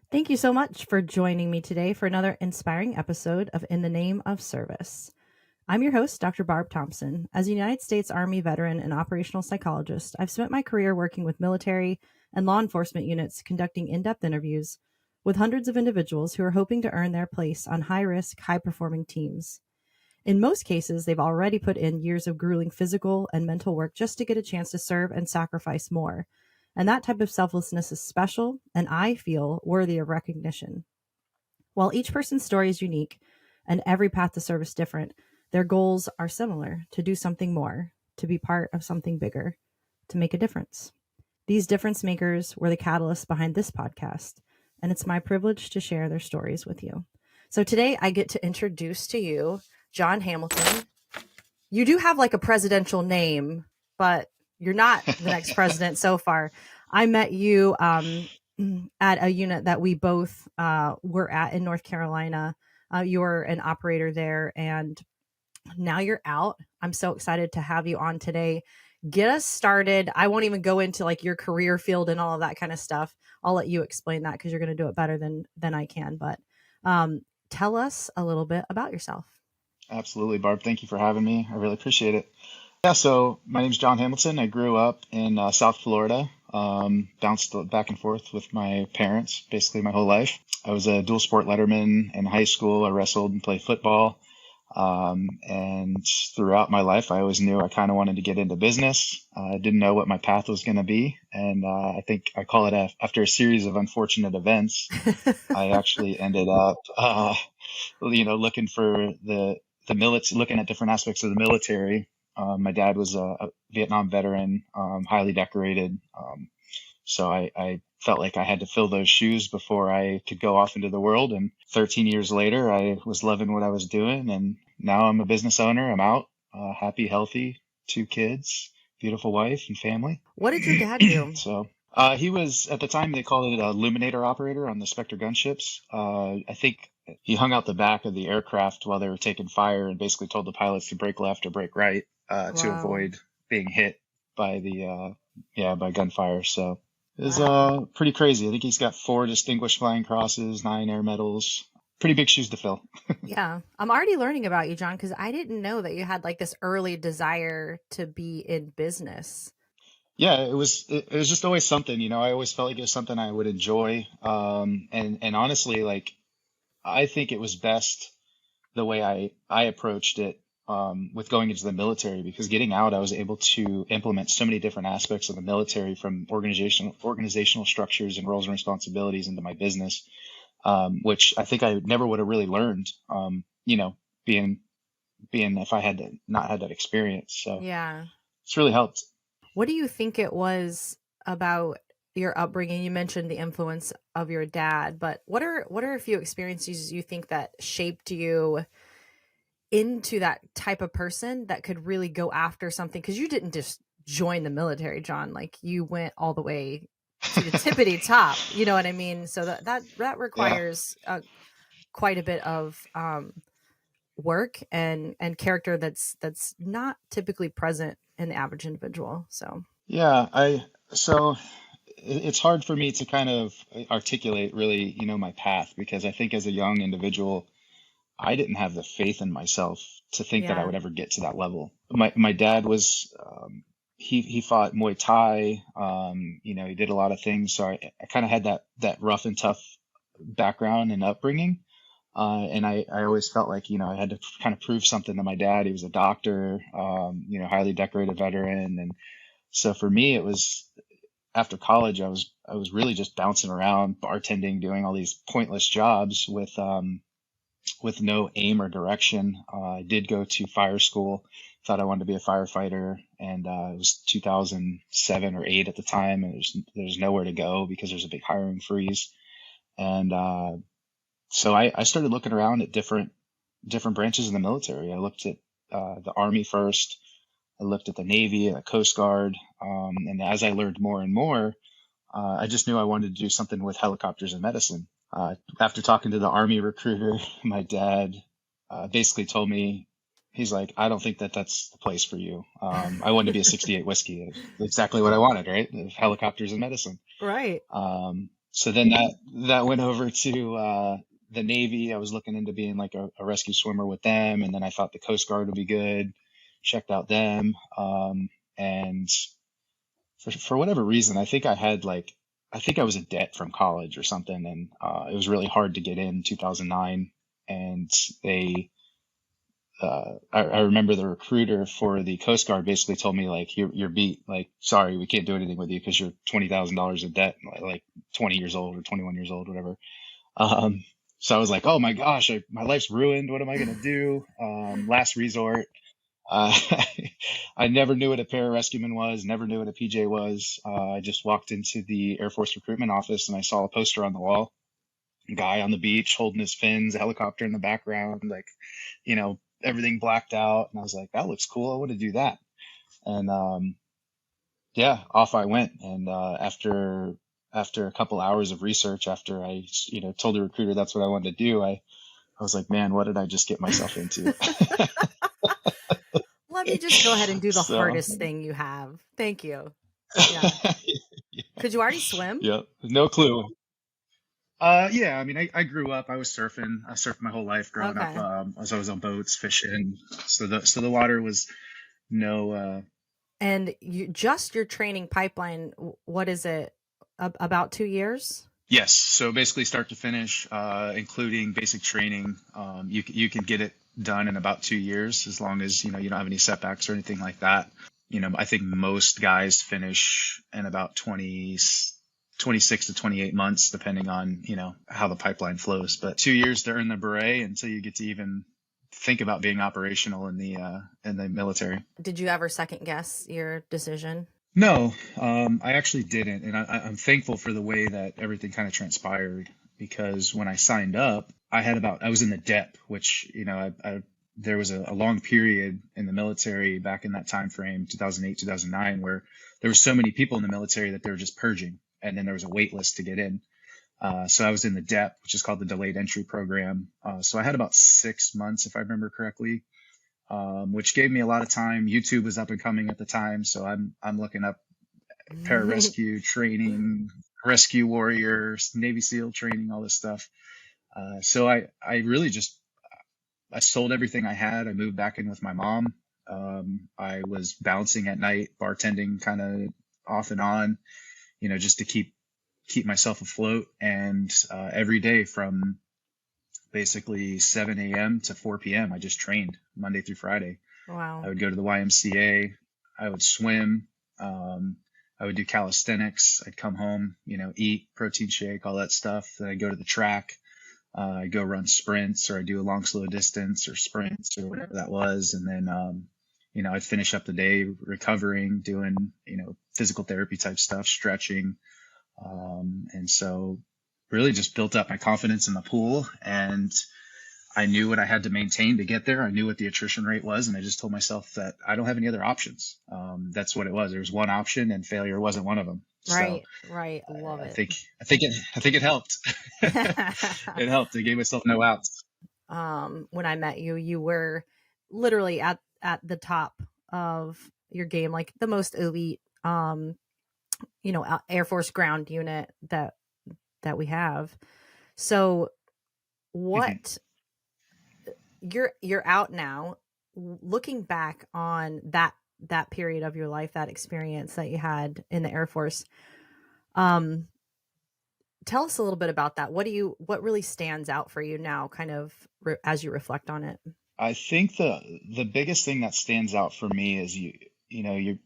Thank you so much for joining me today for another inspiring episode of In the Name of Service. I'm your host, Dr. Barb Thompson. As a United States Army veteran and operational psychologist, I've spent my career working with military and law enforcement units conducting in-depth interviews with hundreds of individuals who are hoping to earn their place on high-risk, high-performing teams. In most cases, they've already put in years of grueling physical and mental work just to get a chance to serve and sacrifice more. And that type of selflessness is special and I feel worthy of recognition. While each person's story is unique and every path to service different, their goals are similar: to do something more, to be part of something bigger, to make a difference. These difference makers were the catalyst behind this podcast, and it's my privilege to share their stories with you. So today I get to introduce to you John Hamilton. You do have like a presidential name, but you're not the next president so far. I met you at a unit that we both were at in North Carolina. You were an operator there, and now you're out. I'm so excited to have you on today. Get us started. I won't even go into like your career field and all of that kind of stuff. I'll let you explain that because you're going to do it better than I can. But tell us a little bit about yourself. Absolutely, Barb. Thank you for having me. I really appreciate it. Yeah, so my name's John Hamilton. I grew up in South Florida, bounced back and forth with my parents basically my whole life. I was a dual sport letterman in high school. I wrestled and played football. And throughout my life, I always knew I kind of wanted to get into business. I didn't know what my path was going to be. And I think I call it after a series of unfortunate events, I actually ended up, looking for the military, looking at different aspects of the military. My dad was a Vietnam veteran, highly decorated. So I felt like I had to fill those shoes before I could go off into the world. And 13 years later, I was loving what I was doing. And now I'm a business owner. I'm out, happy, healthy, 2 kids, beautiful wife and family. What did your dad do? So he was, at the time, they called it a Luminator operator on the Spectre gunships. I think he hung out the back of the aircraft while they were taking fire and basically told the pilots to brake left or brake right to Wow. avoid being hit by by gunfire. So it was pretty crazy. I think he's got 4 distinguished flying crosses, 9 air medals. Pretty big shoes to fill. Yeah. I'm already learning about you, John, because I didn't know that you had like this early desire to be in business. Yeah, it was just always something, I always felt like it was something I would enjoy. And honestly, like I think it was best the way I approached it with going into the military, because getting out, I was able to implement so many different aspects of the military, from organizational structures and roles and responsibilities into my business, which I think I never would have really learned, being if I had not had that experience. So Yeah. it's really helped. What do you think it was about your upbringing? You mentioned the influence of your dad, but what are a few experiences you think that shaped you into that type of person that could really go after something? Because you didn't just join the military, John. Like you went all the way to the tippity top. You know what I mean? So that Yeah. requires quite a bit of work and character that's not typically present in the average individual. So Yeah, so it's hard for me to kind of articulate really, my path, because I think as a young individual, I didn't have the faith in myself to think that I yeah. would ever get to that level. My dad was, he fought Muay Thai, he did a lot of things. So I kind of had that rough and tough background and upbringing. And I always felt like, I had to kind of prove something to my dad. He was a doctor, highly decorated veteran. And so for me, it was after college, I was really just bouncing around, bartending, doing all these pointless jobs with no aim or direction. I did go to fire school, thought I wanted to be a firefighter, and it was 2007 or 8 at the time, and there's nowhere to go because there's a big hiring freeze. And so I started looking around at different branches of the military. I looked at the Army first. I looked at the Navy, the Coast Guard, and as I learned more and more, I just knew I wanted to do something with helicopters and medicine. After talking to the Army recruiter, my dad basically told me, he's like, I don't think that's the place for you. I wanted to be a 68 whiskey, exactly what I wanted, right? Helicopters and medicine. Right. So then that went over to the Navy. I was looking into being like a rescue swimmer with them, and then I thought the Coast Guard would be good. Checked out them, and for whatever reason, I think I was in debt from college or something, and it was really hard to get in 2009. And they, I remember the recruiter for the Coast Guard basically told me like, you're beat. Like, sorry, we can't do anything with you because you're $20,000 in debt, like 20 years old or 21 years old, whatever. Um, so I was like, oh my gosh, my life's ruined. What am I gonna do? Last resort. Uh, I never knew what a pararescueman was, never knew what a PJ was. I just walked into the Air Force recruitment office and I saw a poster on the wall, a guy on the beach holding his fins, a helicopter in the background, like, everything blacked out. And I was like, that looks cool. I want to do that. And yeah, off I went. And after a couple hours of research, after I, told the recruiter that's what I wanted to do, I was like, man, what did I just get myself into? Let me just go ahead and do the So, hardest thing you have. Thank you. Yeah. Could you already swim? yep, no clue. Yeah, I mean, I grew up, I was surfing. I surfed my whole life growing up. Okay. As I was on boats, fishing. So the water was no, And your training pipeline, what is it? About 2 years? yes. So basically start to finish, including basic training. You can get it done in about 2 years as long as, you don't have any setbacks or anything like that. I think most guys finish in about 26 to 28 months, depending on, how the pipeline flows. But 2 years to earn the beret until you get to even think about being operational in the military. Did you ever second guess your decision? No, I actually didn't, and I'm thankful for the way that everything kind of transpired because when I signed up, I was in the DEP, which there was a long period in the military back in that time frame, 2008, 2009, where there were so many people in the military that they were just purging, and then there was a wait list to get in. So I was in the DEP, which is called the Delayed Entry Program. So I had about 6 months, if I remember correctly, which gave me a lot of time. YouTube was up and coming at the time, so I'm looking up pararescue training, rescue warriors, Navy SEAL training, all this stuff. So I really just I sold everything I had. I moved back in with my mom. I was bouncing at night, bartending kind of off and on, just to keep myself afloat. And every day from basically 7 a.m. to 4 p.m., I just trained Monday through Friday. Wow. I would go to the YMCA. I would swim. I would do calisthenics. I'd come home, eat protein shake, all that stuff. Then I'd go to the track. I'd go run sprints, or I'd do a long, slow distance or sprints or whatever that was. And then, I'd finish up the day recovering, doing, physical therapy type stuff, stretching. And so really just built up my confidence in the pool, and I knew what I had to maintain to get there. I knew what the attrition rate was, and I just told myself that I don't have any other options. That's what it was. There was one option, and failure wasn't one of them. Right, So right. Love I it. think it helped. It helped. I gave myself no outs. When I met you, you were literally at the top of your game, like the most elite, Air Force ground unit that we have. So what you're out now, looking back on that period of your life, that experience that you had in the Air Force, tell us a little bit about that. What really stands out for you now, kind of as you reflect on it? I think the biggest thing that stands out for me is you're,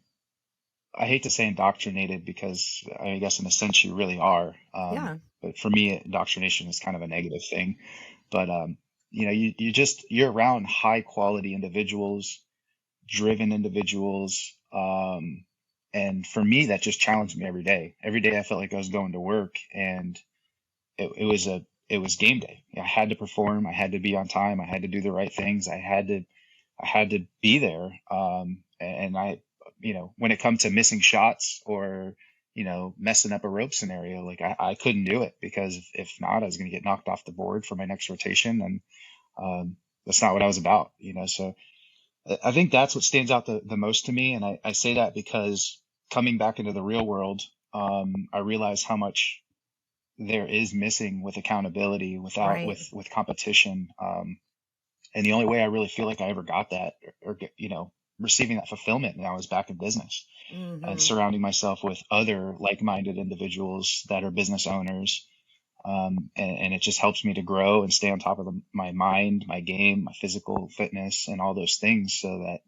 I hate to say indoctrinated because I guess in a sense you really are. Yeah. But for me, indoctrination is kind of a negative thing. But you're around high quality individuals, driven individuals. And for me, that just challenged me every day. Every day I felt like I was going to work, and it was game day. I had to perform. I had to be on time. I had to do the right things. I had to be there. And when it come to missing shots or, messing up a rope scenario, like I couldn't do it, because if not, I was going to get knocked off the board for my next rotation. And that's not what I was about, So I think that's what stands out the most to me. And I say that because coming back into the real world, I realized how much there is missing with accountability, without Right. with competition. And the only way I really feel like I ever got that, or receiving that fulfillment now, is back in business and Hmm. surrounding myself with other like-minded individuals that are business owners. And it just helps me to grow and stay on top of my mind, my game, my physical fitness, and all those things, so that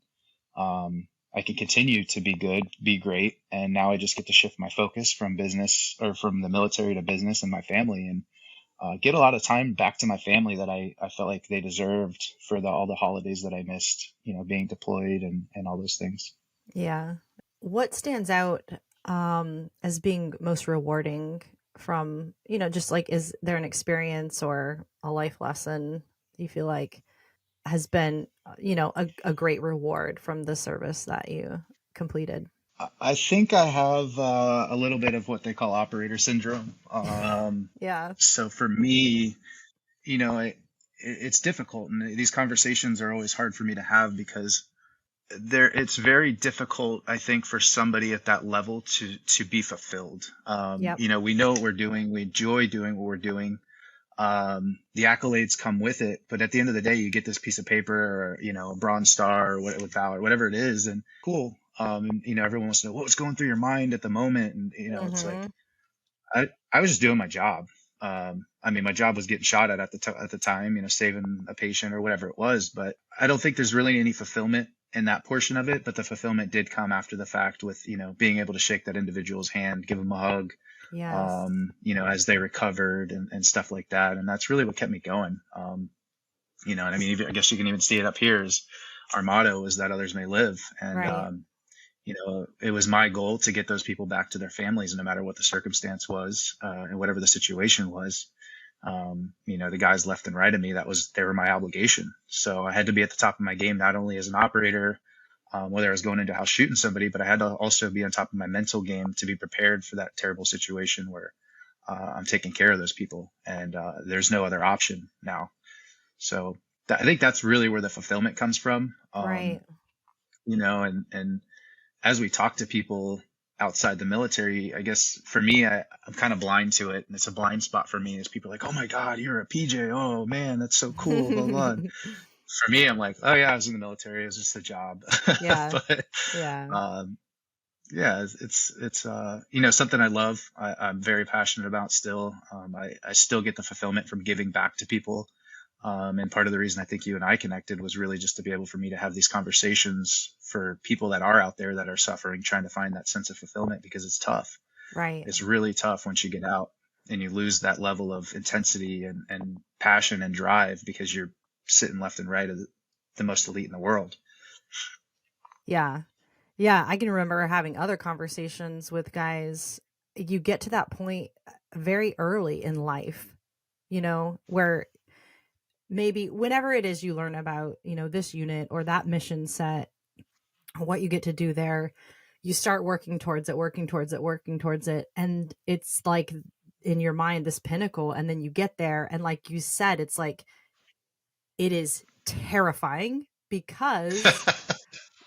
I can continue to be good, be great. And now I just get to shift my focus from business, or from the military to business and my family, and get a lot of time back to my family that I felt like they deserved for all the holidays that I missed, being deployed, and all those things. Yeah. What stands out as being most rewarding from, just like, is there an experience or a life lesson you feel like has been, a great reward from the service that you completed? I think I have a little bit of what they call operator syndrome. Yeah. So for me, it's difficult, and these conversations are always hard for me to have, because it's very difficult, I think, for somebody at that level to be fulfilled. Yep. We know what we're doing, we enjoy doing what we're doing. The accolades come with it, but at the end of the day, you get this piece of paper, or a bronze star, or with valor, whatever it is, and cool. Everyone wants to know what was going through your mind at the moment, and it's like, Hmm. I was just doing my job. My job was getting shot at the time, saving a patient or whatever it was. But I don't think there's really any fulfillment in that portion of it. But the fulfillment did come after the fact, with being able to shake that individual's hand, give them a hug, Yes. as they recovered, and stuff like that. And that's really what kept me going. And I guess you can even see it up here. Is our motto is that others may live, and Right. it was my goal to get those people back to their families, no matter what the circumstance was, and whatever the situation was. The guys left and right of me, they were my obligation. So I had to be at the top of my game, not only as an operator, whether I was going into a house shooting somebody, but I had to also be on top of my mental game to be prepared for that terrible situation where I'm taking care of those people, and there's no other option now. So I think that's really where the fulfillment comes from. Right. And as we talk to people outside the military, I guess for me, I'm kind of blind to it. And it's a blind spot for me, is people are like, oh my God, you're a PJ. Oh man, that's so cool. Blah, blah. And for me, I'm like, oh yeah, I was in the military. It was just a job. Yeah. But, Yeah. yeah, it's something I love. I'm very passionate about still. I still get the fulfillment from giving back to people. And part of the reason I think you and I connected was really just to be able for me to have these conversations for people that are out there that are suffering, trying to find that sense of fulfillment, because it's tough. Right. It's really tough once you get out and you lose that level of intensity and passion and drive, because you're sitting left and right of the most elite in the world. Yeah. Yeah. I can remember having other conversations with guys. You get to that point very early in life, where maybe whenever it is you learn about, this unit or that mission set, what you get to do there, you start working towards it, working towards it, working towards it. And it's like in your mind, this pinnacle. And then you get there. And like you said, it's like, it is terrifying because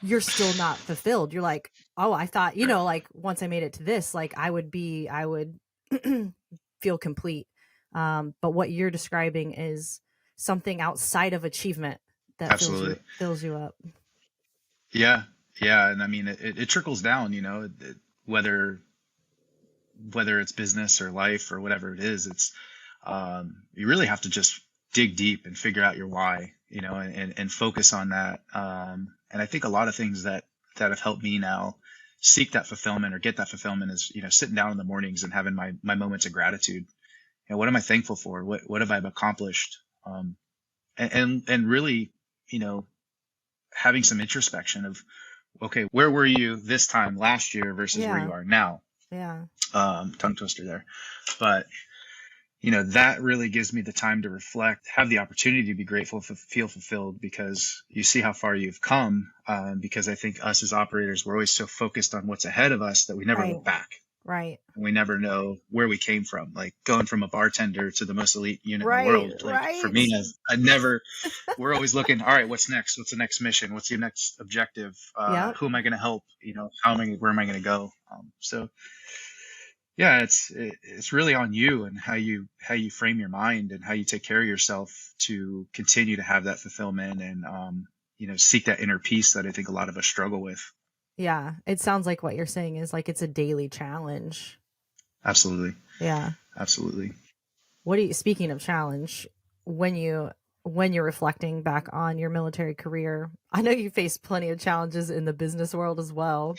you're still not fulfilled. You're like, oh, I thought, Right. like once I made it to this, like I would feel complete. But what you're describing is something outside of achievement that Absolutely. fills you up. Yeah. Yeah. And it trickles down, whether it's business or life or whatever it is, it's, you really have to just dig deep and figure out your why, and focus on that. And I think a lot of things that have helped me now seek that fulfillment or get that fulfillment is, sitting down in the mornings and having my moments of gratitude. What am I thankful for? What have I accomplished? And really, having some introspection of, okay, where were you this time last year versus where Yeah. you are now? Yeah. Tongue twister there. But that really gives me the time to reflect, have the opportunity to be grateful, feel fulfilled, because you see how far you've come. Because I think us as operators, we're always so focused on what's ahead of us that we never Right. look back. Right. And we never know where we came from, like going from a bartender to the most elite unit in Right. the world. Like Right. for me, I never, we're always looking, all right, what's next? What's the next mission? What's your next objective? Yep. Who am I going to help? Where am I going to go? So Yeah, it's really on you and how you frame your mind and how you take care of yourself to continue to have that fulfillment and seek that inner peace that I think a lot of us struggle with. Yeah, it sounds like what you're saying is like it's a daily challenge. Absolutely. Yeah. Absolutely. What do you, speaking of challenge, when you when you're reflecting back on your military career, I know you faced plenty of challenges in the business world as well,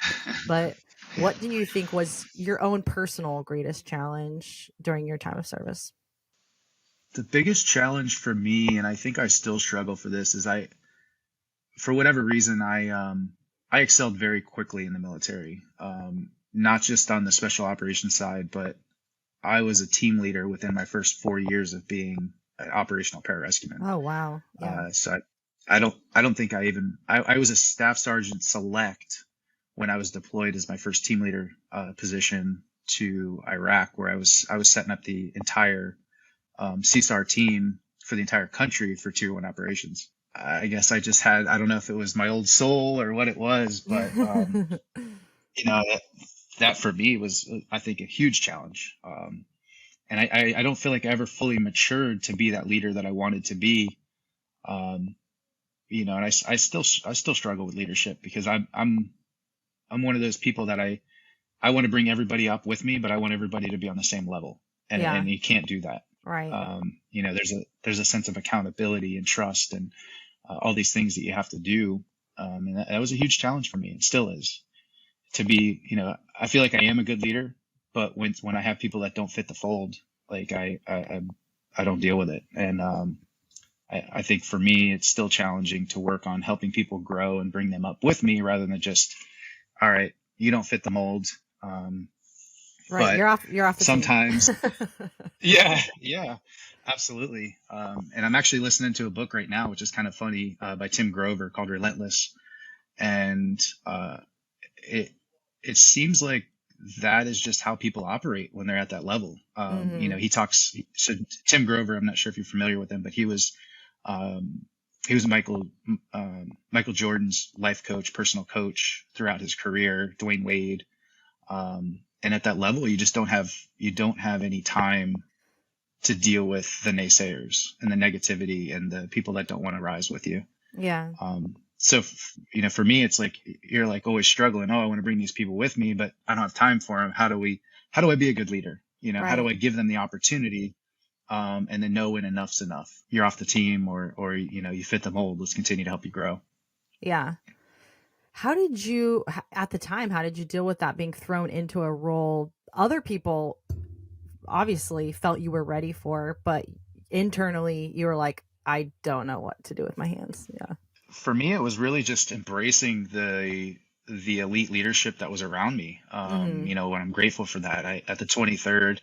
but what do you think was your own personal greatest challenge during your time of service? The biggest challenge for me, and I think I still struggle for this, is for whatever reason, I excelled very quickly in the military. Not just on the special operations side, but I was a team leader within my first 4 years of being an operational pararescueman. Oh, wow. Yeah. So I don't think I was a staff sergeant select when I was deployed as my first team leader position to Iraq, where I was setting up the entire CSAR team for the entire country for Tier 1 operations. I guess I don't know if it was my old soul or what it was, but that for me was, I think, a huge challenge. And I don't feel like I ever fully matured to be that leader that I wanted to be. Um, and I still struggle with leadership because I'm one of those people that I want to bring everybody up with me, but I want everybody to be on the same level, Yeah. and you can't do that. Right. There's a sense of accountability and trust and all these things that you have to do. And that was a huge challenge for me. It still is to be, I feel like I am a good leader, but when I have people that don't fit the fold, like I don't deal with it. And I think for me, it's still challenging to work on helping people grow and bring them up with me rather than just, all right, you don't fit the mold. Right. But You're off the team. sometimes, yeah, yeah, absolutely. And I'm actually listening to a book right now, which is kind of funny, by Tim Grover called Relentless. And it it seems like that is just how people operate when they're at that level. Mhm. He talks. So Tim Grover, I'm not sure if you're familiar with him, but um, he was Michael Jordan's life coach, personal coach throughout his career. Dwayne Wade, and at that level, you don't have any time to deal with the naysayers and the negativity and the people that don't want to rise with you. Yeah. For me, it's like you're like always struggling. Oh, I want to bring these people with me, but I don't have time for them. How do I be a good leader? How do Right. I give them the opportunity? And then know when enough's enough. You're off the team, or you fit the mold. Let's continue to help you grow. Yeah. How did you at the time, how did you deal with that being thrown into a role other people obviously felt you were ready for, but internally you were like, I don't know what to do with my hands. Yeah. For me, it was really just embracing the elite leadership that was around me. Mhm. And I'm grateful for that. At the 23rd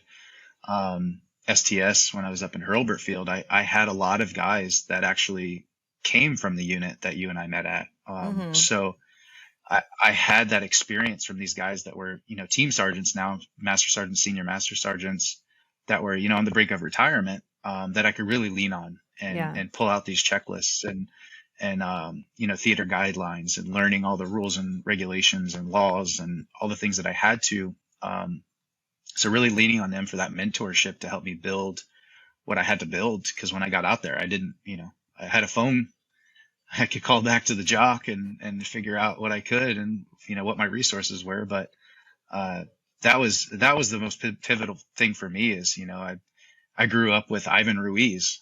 STS, when I was up in Hurlburt Field, I had a lot of guys that actually came from the unit that you and I met at. Mhm. So I had that experience from these guys that were, team sergeants now, master sergeants, senior master sergeants that were, on the brink of retirement, that I could really lean on and, Yeah. and pull out these checklists and theater guidelines and learning all the rules and regulations and laws and all the things that I had to. So really leaning on them for that mentorship to help me build what I had to build. Because when I got out there, I didn't, I had a phone. I could call back to the jock and figure out what I could and what my resources were. But uh, that was the most pivotal thing for me is I grew up with Ivan Ruiz,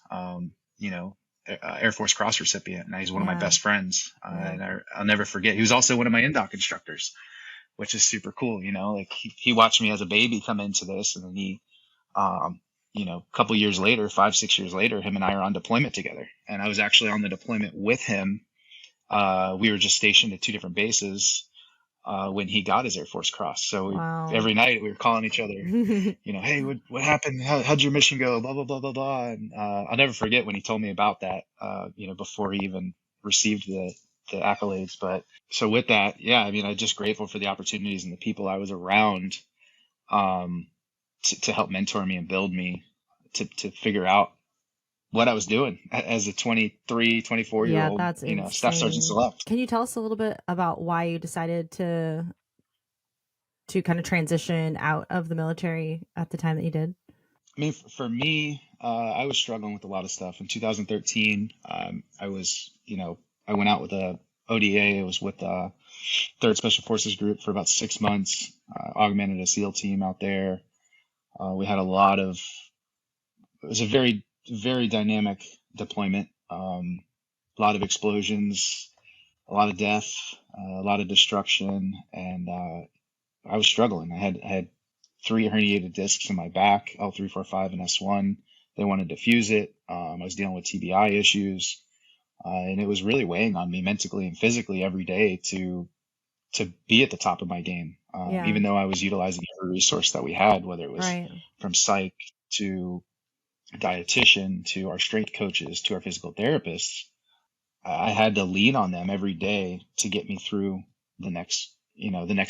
Air Force Cross recipient, and he's one of my Yeah. best friends. Yeah. And I'll never forget. He was also one of my indoc instructors, which is super cool. Like he watched me as a baby come into this, and then um, a couple years later, 5, 6 years later, him and I are on deployment together, and I was actually on the deployment with him. We were just stationed at two different bases when he got his Air Force Cross. So Wow. every night we were calling each other, hey, what happened? How'd your mission go? Blah, blah, blah, blah, blah. And I'll never forget when he told me about that, before he even received the accolades. But so with that, yeah, I mean, I'm just grateful for the opportunities and the people I was around um, to help mentor me and build me to figure out what I was doing as a 23, 24 year Yeah, old, that's staff sergeant insane. select. Can you tell us a little bit about why you decided to kind of transition out of the military at the time that you did? I mean, for me, I was struggling with a lot of stuff. In 2013, I was, I went out with a ODA. I was with the Third Special Forces Group for about 6 months. Augmented a SEAL team out there. We had it was a very, very dynamic deployment. A lot of explosions, a lot of death, a lot of destruction, and I was struggling. I had 3 herniated discs in my back, L345 and S1. They wanted to fuse it. I was dealing with TBI issues, and it was really weighing on me mentally and physically every day to be at the top of my game. Yeah. Even though I was utilizing every resource that we had, whether it was Right. from psych to dietitian to our strength coaches to our physical therapists, I had to lean on them every day to get me through the next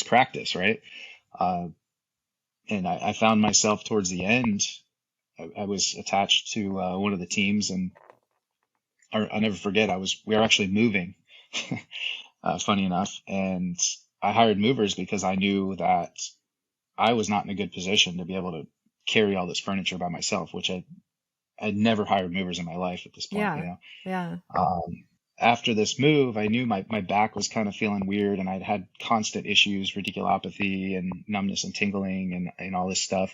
practice, right? Uh, and I found myself towards the end. I was attached to one of the teams, and I'll never forget. We were actually moving, funny enough, and I hired movers because I knew that I was not in a good position to be able to carry all this furniture by myself, which I'd never hired movers in my life at this point, Yeah. Yeah. After this move, I knew my back was kind of feeling weird, and I'd had constant issues, radiculopathy and numbness and tingling and all this stuff.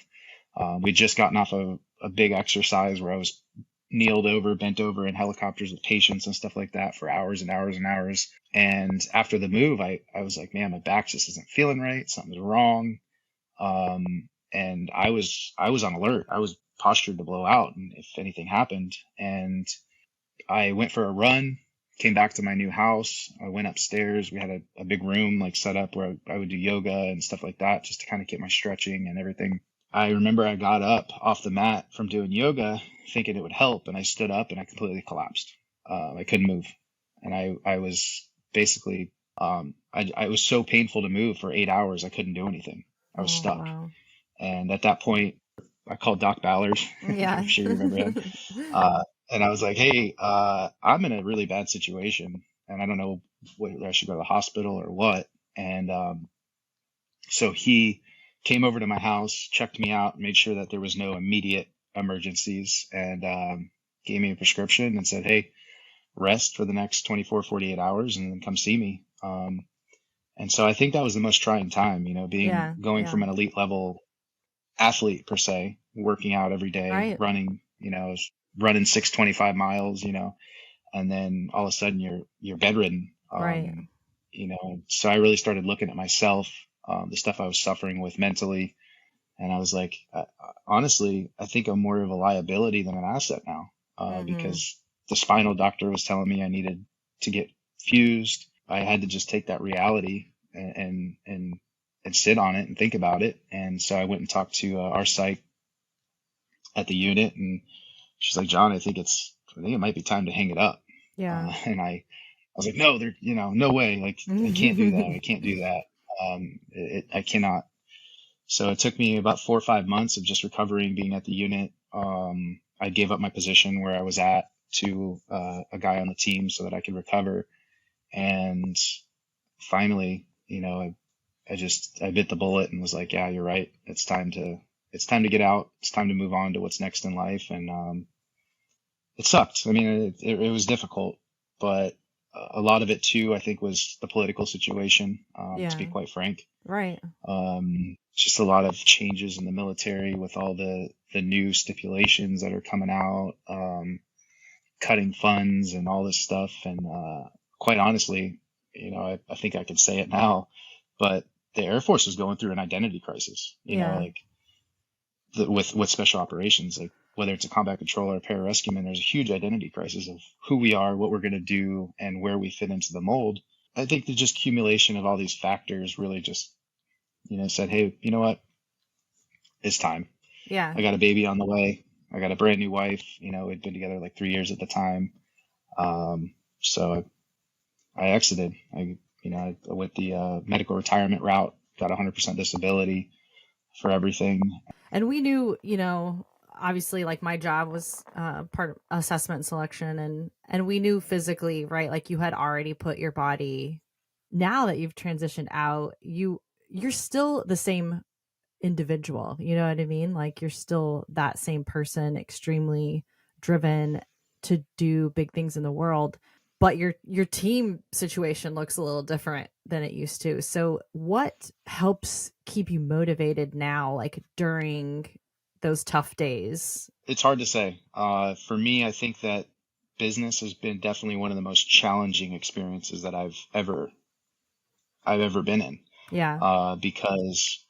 We'd just gotten off a big exercise where I was bent over in helicopters with patients and stuff like that for hours and hours and hours. And after the move, I was like, man, my back just isn't feeling right. Something's wrong. And I was on alert. I was postured to blow out, and if anything happened. And I went for a run, came back to my new house. I went upstairs. We had a big room like set up where I would do yoga and stuff like that, just to kind of get my stretching and everything. I remember I got up off the mat from doing yoga thinking it would help, and I stood up and I completely collapsed. I couldn't move. And I was basically, I was so painful to move for 8 hours. I couldn't do anything. I was stuck. Wow. And at that point, I called Doc Ballard. Yeah. I'm sure you remember him. And I was like, hey, I'm in a really bad situation, and I don't know whether I should go to the hospital or what. And so he came over to my house, checked me out, made sure that there was no immediate emergencies, and gave me a prescription and said, hey, rest for the next 24, 48 hours and then come see me. And so I think that was the most trying time, going from an elite level athlete per se, working out every day, Right. running, running 625 miles, and then all of a sudden you're bedridden. Right. So I really started looking at myself, the stuff I was suffering with mentally. And I was like, honestly, I think I'm more of a liability than an asset now, because the spinal doctor was telling me I needed to get fused. I had to just take that reality and sit on it and think about it. And so I went and talked to our psych at the unit, and she's like, John, I think it might be time to hang it up. Yeah. And I was like, no, no way. Like, I can't do that. I can't do that. I cannot. So it took me about 4 or 5 months of just recovering, being at the unit. I gave up my position where I was at to a guy on the team so that I could recover. And finally, I bit the bullet and was like, yeah, you're right. It's time to get out. It's time to move on to what's next in life. And it sucked. I mean, it was difficult, but a lot of it too, I think, was the political situation, to be quite frank. Right. Just a lot of changes in the military with all the new stipulations that are coming out, cutting funds and all this stuff. And quite honestly, I think I can say it now, but the Air Force is going through an identity crisis, with special operations, like whether it's a combat controller or pararescueman, there's a huge identity crisis of who we are, what we're going to do, and where we fit into the mold. I think the just accumulation of all these factors really just, said, hey, you know what? It's time. Yeah. I got a baby on the way. I got a brand new wife. We'd been together like 3 years at the time. So I exited. I went the medical retirement route, got 100% disability for everything. And we knew, obviously, like, my job was part of assessment and selection, and we knew physically, right? Like, you had already put your body. Now that you've transitioned out, you're still the same individual. You know what I mean? Like you're still that same person, extremely driven to do big things in the world, but your team situation looks a little different than it used to. So what helps keep you motivated now, like during those tough days? It's hard to say. For me, I think that business has been definitely one of the most challenging experiences that I've ever been in. Yeah. Because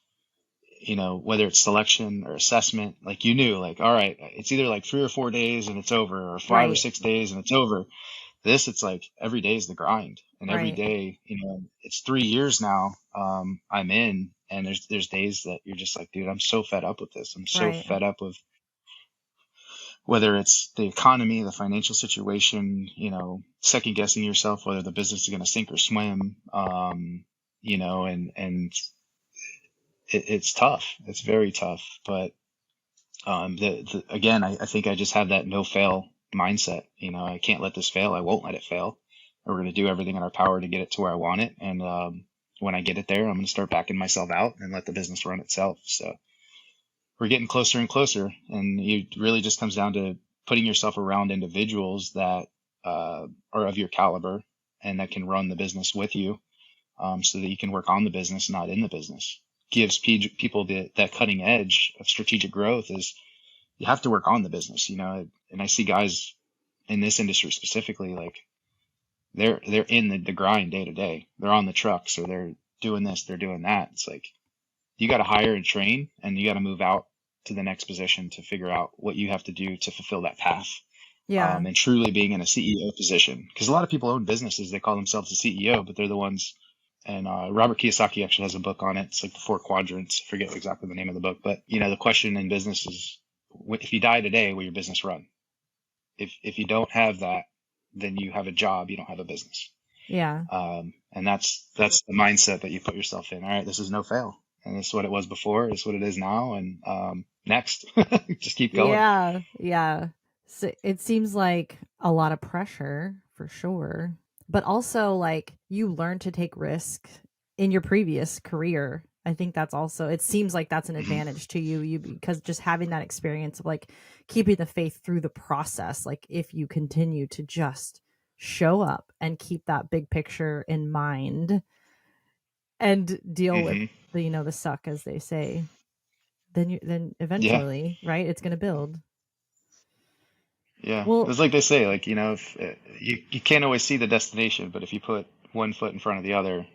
whether it's selection or assessment, like you knew, like, all right, it's either like 3 or 4 days and it's over, or 5 or 6 days and it's over. This, it's like every day is the grind, and every Right. day, it's 3 years now. I'm in, and there's days that you're just like, dude, I'm so fed up with this. I'm so Right. fed up with whether it's the economy, the financial situation, second guessing yourself whether the business is going to sink or swim. And it's tough. It's very tough. But again, I think I just have that no fail mindset. I can't let this fail. I won't let it fail. We're going to do everything in our power to get it to where I want it. And when I get it there, I'm going to start backing myself out and let the business run itself. So we're getting closer and closer. And it really just comes down to putting yourself around individuals that are of your caliber and that can run the business with you, so that you can work on the business, not in the business. Gives people that cutting edge of strategic growth is you have to work on the business, and I see guys in this industry specifically, like they're in the grind day to day. They're on the trucks, or they're doing this, they're doing that. It's like you got to hire and train, and you got to move out to the next position to figure out what you have to do to fulfill that path. Yeah. And truly being in a CEO position, because a lot of people own businesses, they call themselves a CEO, but they're the ones. And Robert Kiyosaki actually has a book on it. It's like the 4 quadrants. I forget exactly the name of the book, but the question in business is, if you die today, will your business run? If you don't have that, then you have a job. You don't have a business. Yeah. And that's the mindset that you put yourself in. All right, this is no fail, and this is what it was before. It's what it is now, and next, just keep going. Yeah. Yeah. So it seems like a lot of pressure for sure, but also like you learn to take risk in your previous career. I think that's also, it seems like that's an Mhm. advantage to you because just having that experience of like keeping the faith through the process, like if you continue to just show up and keep that big picture in mind and deal with Mhm. the the suck, as they say, then Yeah. eventually, right, it's going to build. Yeah, Well, it's like they say, like, if you can't always see the destination, but if you put one foot in front of the other,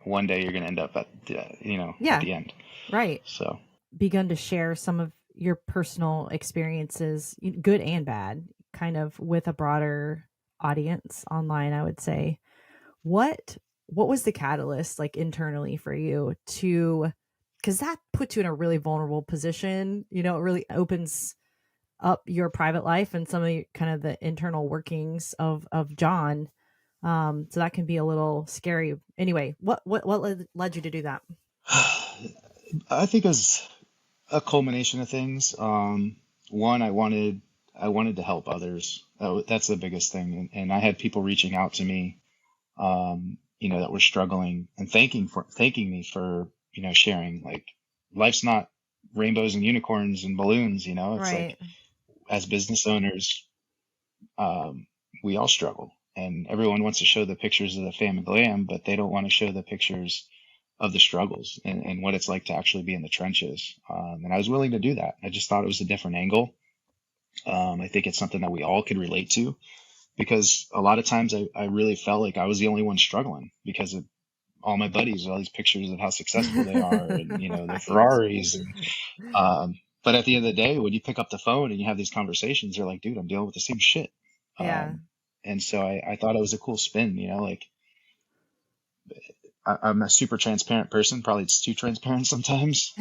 one day you're going to end up at yeah, the end. right. So, Begun to share some of your personal experiences, good and bad, kind of with a broader audience online, I would say. What what was the catalyst like internally for you to, cuz that puts you in a really vulnerable position, it really opens up your private life and some of kind of the internal workings of John. So that can be a little scary. Anyway, what led you to do that? I think as a culmination of things, one, I wanted to help others. That's the biggest thing, and I had people reaching out to me, that were struggling and thanking me for sharing. Like, life's not rainbows and unicorns and balloons. It's like, Right. as business owners, we all struggle, and everyone wants to show the pictures of the fam and glam, but they don't want to show the pictures of the struggles, and what it's like to actually be in the trenches. And I was willing to do that. I just thought it was a different angle. I think it's something that we all could relate to, because a lot of times I really felt like I was the only one struggling, because of all my buddies, all these pictures of how successful they are, and their Right. Ferraris. And but at the end of the day, when you pick up the phone and you have these conversations, you're like, dude, I'm dealing with the same shit. Yeah. And so I thought it was a cool spin, like, I'm a super transparent person. Probably it's too transparent sometimes.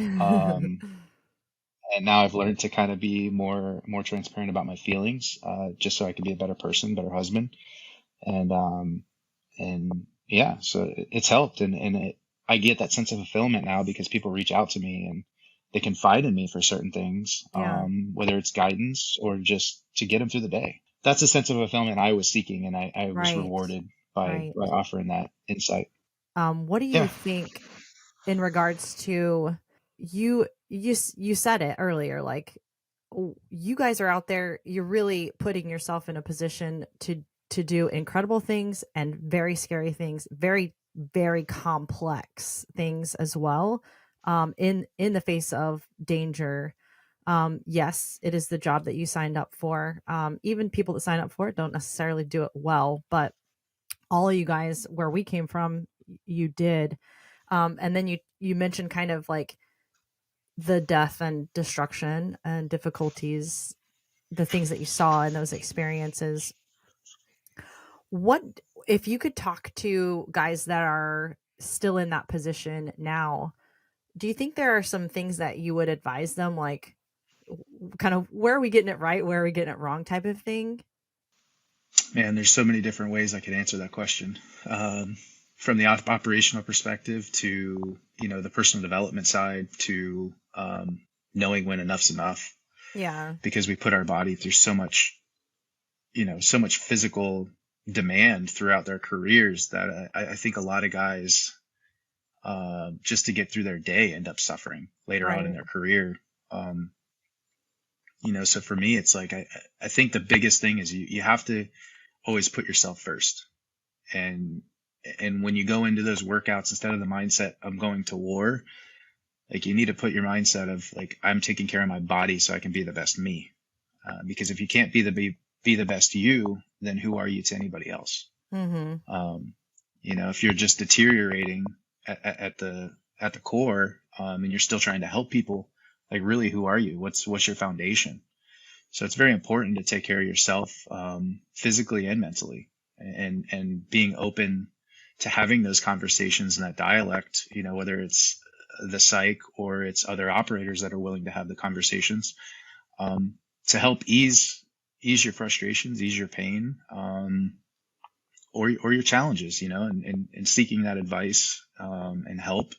And now I've learned to kind of be more transparent about my feelings, just so I can be a better person, better husband. And yeah, so it's helped, and I get that sense of fulfillment now, because people reach out to me and they confide in me for certain things, Yeah. whether it's guidance or just to get them through the day. That's a sense of fulfillment I was seeking, and I was Right. rewarded by Right. offering that insight. What do you Yeah. think? in regards to you said it earlier, like you guys are out there, you're really putting yourself in a position to do incredible things and very scary things, very very complex things as well, in the face of danger. Yes, it is the job that you signed up for. Even people that sign up for it don't necessarily do it well, but all of you guys where we came from, you did. And then you mentioned kind of like the death and destruction and difficulties, the things that you saw in those experiences. What if you could talk to guys that are still in that position now? Do you think there are some things that you would advise them, like kind of where are we getting it right, where are we getting it wrong type of thing? Man, there's so many different ways I could answer that question. From the operational perspective to, the personal development side to knowing when enough's enough, Yeah. because we put our body through so much physical demand throughout their careers that I think a lot of guys, just to get through their day, end up suffering later on in Right. their career. Um, so for me, it's like, I think the biggest thing is you have to always put yourself first. And, and when you go into those workouts, instead of the mindset I'm going to war, like you need to put your mindset of like, I'm taking care of my body so I can be the best me. Because if you can't be the best you, then who are you to anybody else? Mhm. If you're just deteriorating at the core, and you're still trying to help people, like really, who are you? What's your foundation? So it's very important to take care of yourself, physically and mentally, and being open to having those conversations in that dialect, whether it's the psych or it's other operators that are willing to have the conversations, to help ease your frustrations, ease your pain, or your challenges, and seeking that advice, and help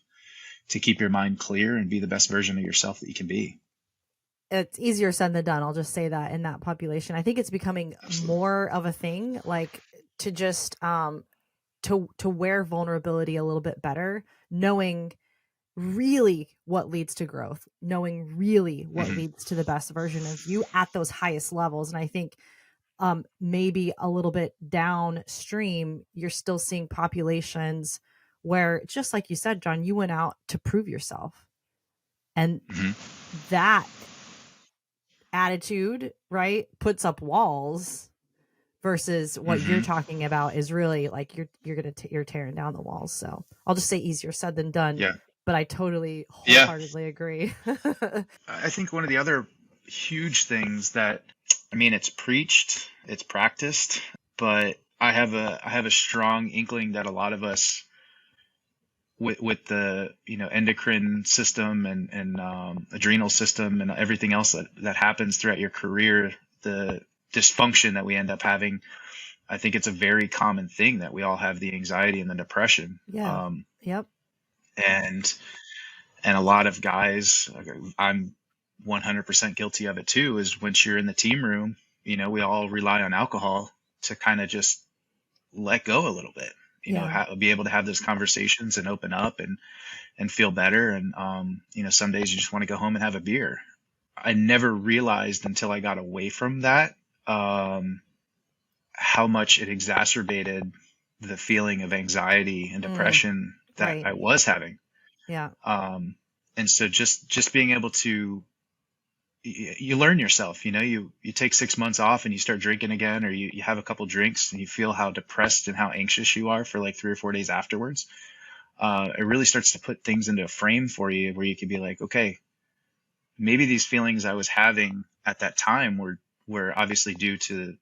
to keep your mind clear and be the best version of yourself that you can be. It's easier said than done. I'll just say that in that population. I think it's becoming Absolutely. more of a thing, like to just to wear vulnerability a little bit better, knowing really what leads to growth, knowing really what Hmm. leads to the best version of you at those highest levels. And I think maybe a little bit downstream, you're still seeing populations where, just like you said, John, you went out to prove yourself. And Hmm. that attitude, right, puts up walls versus what you're Hmm. talking about is really like you're tearing down the walls. So I'll just say easier said than done, Yeah. but I totally Yeah. wholeheartedly agree. I think one of the other huge things that, I mean, it's preached, it's practiced, but I have a strong inkling that a lot of us, with the endocrine system and adrenal system and everything else that happens throughout your career, the dysfunction that we end up having, I think it's a very common thing that we all have the anxiety and the depression. Yeah. Yep. And and a lot of guys, I'm 100% guilty of it too, is once you're in the team room, we all rely on alcohol to kind of just let go a little bit, Yeah. be able to have those conversations and open up and feel better. And, some days you just want to go home and have a beer. I never realized until I got away from that, um, how much it exacerbated the feeling of anxiety and Mm, depression that right. I was having. Yeah. Um, and so just being able to, you learn yourself, you take 6 months off and you start drinking again, or you have a couple drinks and you feel how depressed and how anxious you are for like 3 or 4 days afterwards. It really starts to put things into a frame for you where you can be like, okay, maybe these feelings I was having at that time were obviously due to,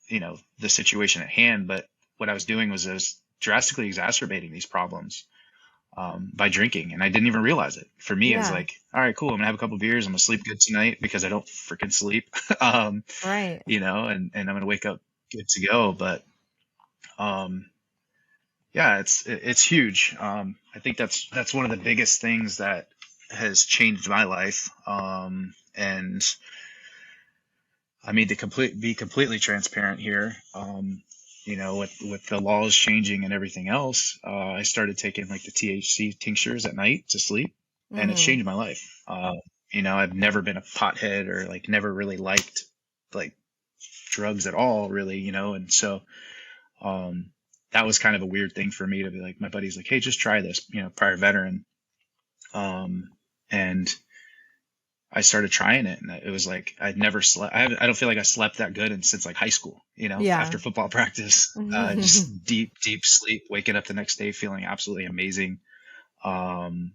the situation at hand, but what I was doing was I was drastically exacerbating these problems, by drinking, and I didn't even realize it. For me, it was Yeah. like, all right, cool. I'm gonna have a couple beers. I'm gonna sleep good tonight because I don't freaking sleep. Right. And I'm gonna wake up good to go. But um, yeah, it's huge. I think that's one of the biggest things that has changed my life. And I mean, to be completely transparent here. with the laws changing and everything else, I started taking like the THC tinctures at night to sleep, and it's Mm-hmm. changed my life. I've never been a pothead or like never really liked like drugs at all, really, and so um, that was kind of a weird thing for me to be like, my buddy's like, hey, just try this, prior veteran, and I started trying it, and it was like I'd never slept. I don't feel like I slept that good and since like high school. Yeah. After football practice, just deep sleep, waking up the next day feeling absolutely amazing, and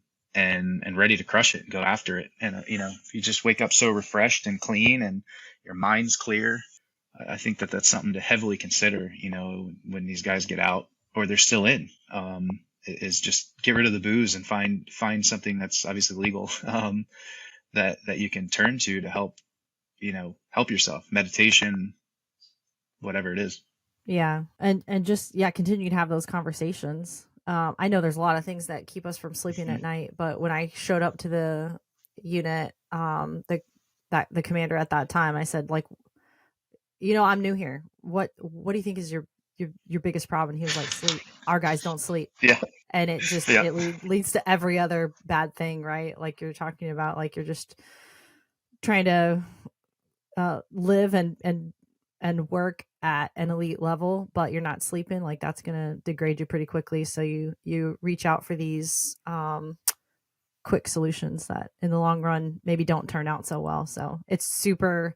ready to crush it and go after it. And if you just wake up so refreshed and clean, and your mind's clear, I think that that's something to heavily consider. When these guys get out or they're still in. Is just get rid of the booze and find something that's obviously legal. That you can turn to help, help yourself, meditation, whatever it is. Yeah. And just, yeah, continue to have those conversations. I know there's a lot of things that keep us from sleeping at night, but when I showed up to the unit, the commander at that time, I said, like, I'm new here. What do you think is your biggest problem? And he was like, sleep. Our guys don't sleep. Yeah. And it just, Yeah. it leads to every other bad thing, right? Like you're talking about, like you're just trying to live and work at an elite level, but you're not sleeping. Like that's gonna degrade you pretty quickly. So you reach out for these quick solutions that in the long run maybe don't turn out so well. So it's super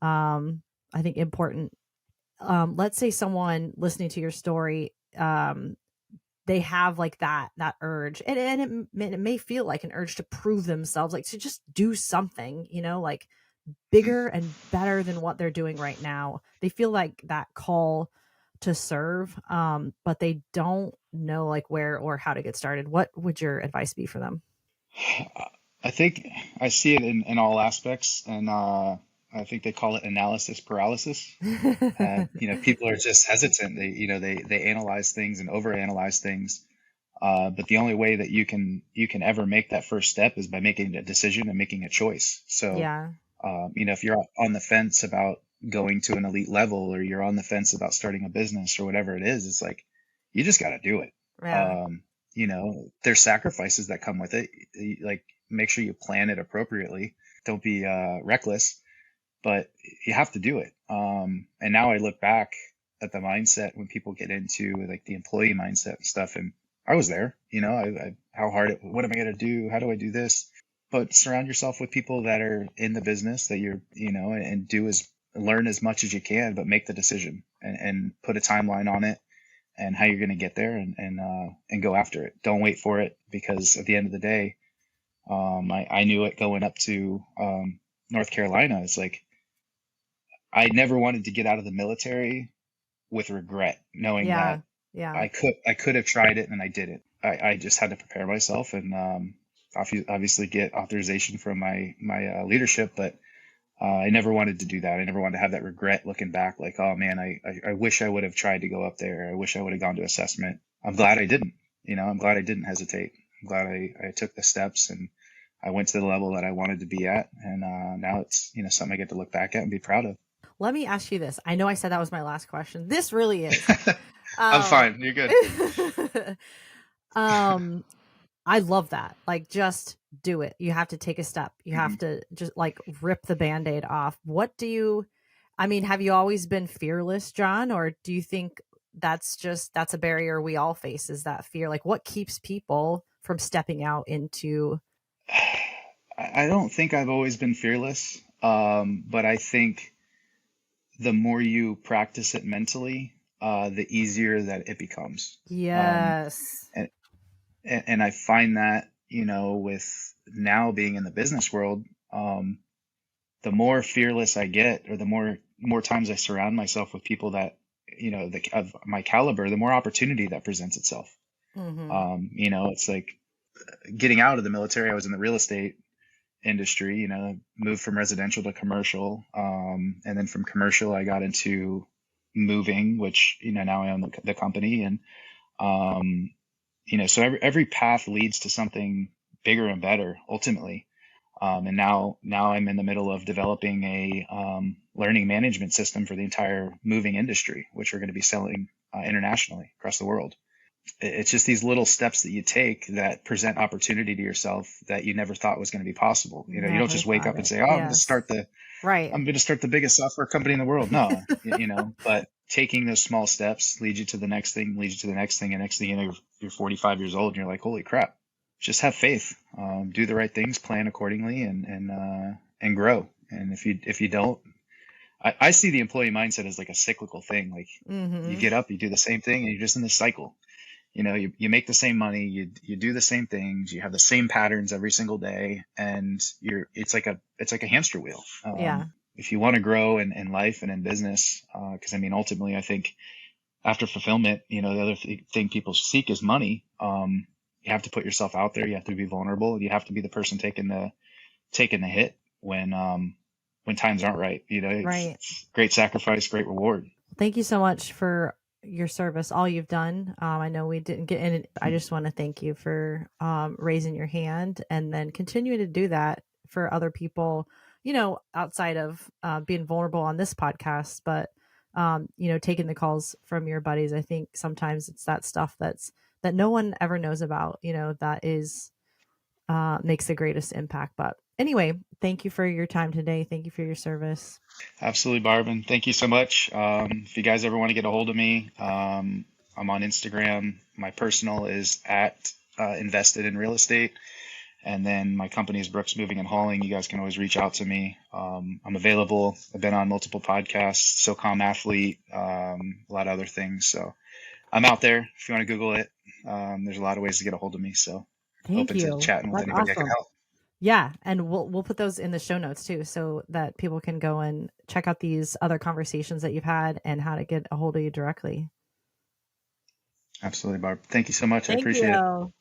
I think important. Let's say someone listening to your story, they have like that urge, and it may feel like an urge to prove themselves, like to just do something, like bigger and better than what they're doing right now. They feel like that call to serve, but they don't know like where or how to get started. What would your advice be for them? I think I see it in all aspects, and I think they call it analysis paralysis. People are just hesitant. They analyze things and overanalyze things. But the only way that you can ever make that first step is by making a decision and making a choice. So, Yeah. if you're on the fence about going to an elite level, or you're on the fence about starting a business or whatever it is, it's like you just got to do it. Yeah. There's sacrifices that come with it. Like, make sure you plan it appropriately. Don't be reckless, but you have to do it. And now I look back at the mindset when people get into like the employee mindset and stuff, and I was there. How hard what am I going to do? How do I do this? But surround yourself with people that are in the business that you're, and learn as much as you can, but make the decision and put a timeline on it and how you're going to get there, and go after it. Don't wait for it, because at the end of the day, I knew it going up to North Carolina. It's like I never wanted to get out of the military with regret, knowing Yeah. that Yeah. I could have tried it and I didn't. I just had to prepare myself, and obviously get authorization from my leadership, but I never wanted to do that. I never wanted to have that regret looking back, like, oh man, I wish I would have tried to go up there. I wish I would have gone to assessment. I'm glad I didn't. I'm glad I didn't hesitate. I'm glad I took the steps, and I went to the level that I wanted to be at, and now it's something I get to look back at and be proud of. Let me ask you this. I know I said that was my last question. This really is. I'm Um, fine. You're good. um, I love that. Like, just do it. You have to take a step. You have Mhm. to just like rip the band-aid off. I mean, have you always been fearless, John? Or do you think that's a barrier we all face, is that fear? Like, what keeps people from stepping out into, I don't think I've always been fearless, but I think the more you practice it mentally, the easier that it becomes. Um, yes. and, and I find that, with now being in the business world, the more fearless I get, or the more times I surround myself with people that, of my caliber, the more opportunity that presents itself. Mm-hmm. It's like getting out of the military. I was in the real estate industry, moved from residential to commercial. And then from commercial, I got into moving, which, now I own the company. And, so every path leads to something bigger and better ultimately. And now I'm in the middle of developing a learning management system for the entire moving industry, which we're going to be selling internationally across the world. It's just these little steps that you take that present opportunity to yourself that you never thought was going to be possible. You know, you don't Never just wake thought up and it. say, "Oh, Yes. Right. I'm going to start the biggest software company in the world." No, you know, but taking those small steps leads you to the next thing, leads you to the next thing, and next thing you know, you're 45 years old and you're like, "Holy crap!" Just have faith, do the right things, plan accordingly, and grow. And if you don't, I see the employee mindset as like a cyclical thing. Like you Mm-hmm. get up, you do the same thing, and you're just in this cycle. You know, you make the same money, you do the same things, you have the same patterns every single day, and it's like a hamster wheel. Yeah. If you want to grow in life and in business, because I mean, ultimately, I think after fulfillment, you know, the other thing people seek is money. You have to put yourself out there. You have to be vulnerable. You have to be the person taking the hit when times aren't right. You know, Right. it's great sacrifice, great reward. Thank you so much for your service, all you've done. I know we didn't get in it. I just want to thank you for raising your hand and then continue to do that for other people, you know, outside of being vulnerable on this podcast, but, you know, taking the calls from your buddies. I think sometimes it's that stuff that no one ever knows about, you know, that is makes the greatest impact. But anyway, thank you for your time today. Thank you for your service. Absolutely, Barb, and thank you so much. If you guys ever want to get a hold of me, I'm on Instagram. My personal is at invested in real estate. And then my company is Brooks Moving and Hauling. You guys can always reach out to me. I'm available. I've been on multiple podcasts, SoCom Athlete, a lot of other things. So I'm out there. If you want to Google it, there's a lot of ways to get a hold of me. So Thank open to you. chatting with That's anybody I can awesome. help. Yeah, and we'll put those in the show notes too, so that people can go and check out these other conversations that you've had and how to get a hold of you directly. Absolutely, Barb. Thank you so much. I Thank appreciate it. you.